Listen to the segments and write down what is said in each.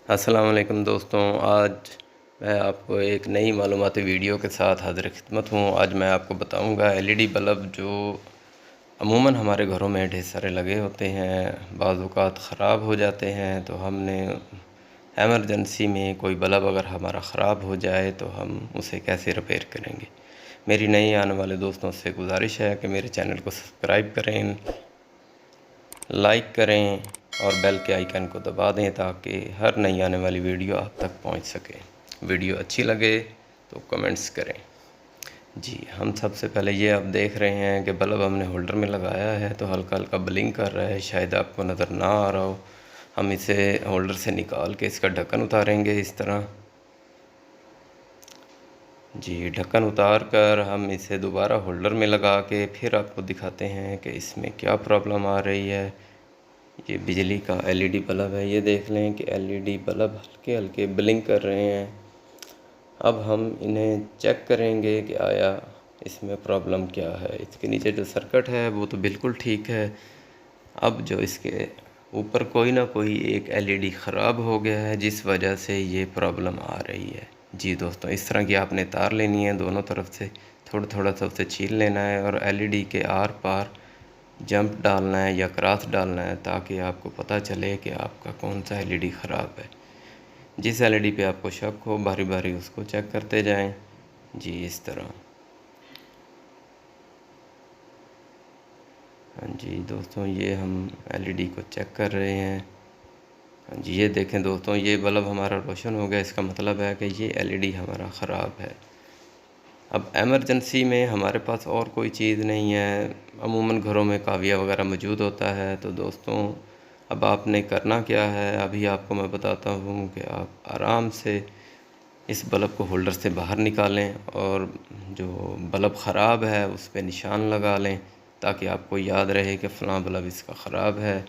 अस्सलाम वालेकुम दोस्तों, आज मैं आपको एक नई मालूमाती वीडियो के साथ हाज़िर खिदमत हूँ। आज मैं आपको बताऊँगा एलईडी बल्ब जो अमूमन हमारे घरों में ढेर सारे लगे होते हैं, बाज़ औक़ात ख़राब हो जाते हैं। तो हमने एमरजेंसी में कोई बल्ब अगर हमारा ख़राब हो जाए तो हम उसे कैसे रिपेयर करेंगे। मेरी नई आने वाले दोस्तों से गुजारिश है कि मेरे चैनल को सब्सक्राइब करें, लाइक करें और बेल के आइकन को दबा दें ताकि हर नई आने वाली वीडियो आप तक पहुंच सके। वीडियो अच्छी लगे तो कमेंट्स करें। जी, हम सबसे पहले ये आप देख रहे हैं कि बल्ब हमने होल्डर में लगाया है तो हल्का हल्का ब्लिंक कर रहा है, शायद आपको नज़र ना आ रहा हो। हम इसे होल्डर से निकाल के इसका ढक्कन उतारेंगे इस तरह। जी, ढक्कन उतार कर हम इसे दोबारा होल्डर में लगा के फिर आपको दिखाते हैं कि इसमें क्या प्रॉब्लम आ रही है। ये बिजली का एलईडी बल्ब है, ये देख लें कि एलईडी बल्ब हल्के हल्के ब्लिंक कर रहे हैं। अब हम इन्हें चेक करेंगे कि आया इसमें प्रॉब्लम क्या है। इसके नीचे जो सर्किट है वो तो बिल्कुल ठीक है। अब जो इसके ऊपर कोई ना कोई एक एलईडी ख़राब हो गया है जिस वजह से ये प्रॉब्लम आ रही है। जी दोस्तों, इस तरह की आपने तार लेनी है, दोनों तरफ से थोड़ा थोड़ा सा उसे छील लेना है और एलईडी के आर पार जंप डालना है या क्रॉस डालना है ताकि आपको पता चले कि आपका कौन सा एलईडी ख़राब है। जिस एलईडी पे आपको शक हो बारी बारी उसको चेक करते जाएं। जी, इस तरह। हाँ जी दोस्तों, ये हम एलईडी को चेक कर रहे हैं। हाँ जी, ये देखें दोस्तों, ये बल्ब हमारा रोशन हो गया। इसका मतलब है कि ये एलईडी हमारा ख़राब है। अब एमरजेंसी में हमारे पास और कोई चीज़ नहीं है, अमूमन घरों में काविया वगैरह मौजूद होता है। तो दोस्तों, अब आपने करना क्या है, अभी आपको मैं बताता हूँ कि आप आराम से इस बल्ब को होल्डर से बाहर निकालें और जो बल्ब ख़राब है उस पर निशान लगा लें ताकि आपको याद रहे कि फ़लाँ बल्ब इसका ख़राब है।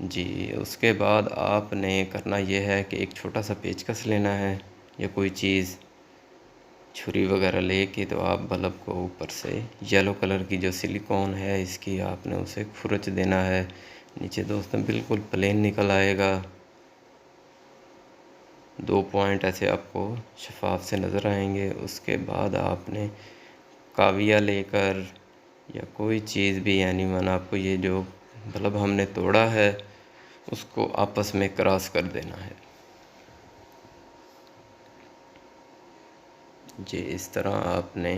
जी, उसके बाद आपने करना ये है कि एक छोटा सा पेचकस लेना है या कोई चीज़, छुरी वगैरह लेके, तो आप बल्ब को ऊपर से येलो कलर की जो सिलिकॉन है इसकी आपने उसे खुरच देना है। नीचे दोस्तों बिल्कुल प्लेन निकल आएगा। 2 पॉइंट ऐसे आपको शफाफ से नज़र आएंगे। उसके बाद आपने काविया लेकर या कोई चीज़ भी, यानी मन आपको ये जो बल्ब हमने तोड़ा है उसको आपस में क्रॉस कर देना है। जी, इस तरह आपने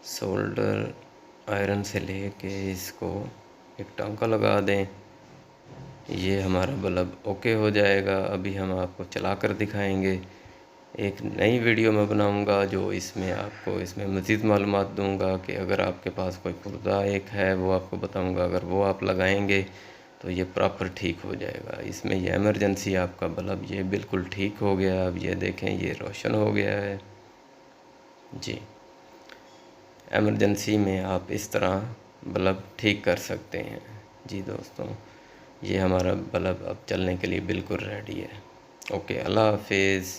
सोल्डर आयरन से लेके इसको एक टांका लगा दें। ये हमारा बल्ब ओके हो जाएगा। अभी हम आपको चला कर दिखाएंगे। एक नई वीडियो मैं बनाऊंगा जो इसमें मज़ीद मालूमात दूंगा कि अगर आपके पास कोई पुर्जा एक है वो आपको बताऊंगा। अगर वो आप लगाएंगे तो ये प्रॉपर ठीक हो जाएगा। इसमें ये एमरजेंसी आपका बल्ब ये बिल्कुल ठीक हो गया। अब ये देखें, ये रोशन हो गया है। जी, एमरजेंसी में आप इस तरह बल्ब ठीक कर सकते हैं। जी दोस्तों, ये हमारा बल्ब अब चलने के लिए बिल्कुल रेडी है। ओके, अल्लाह हाफिज़।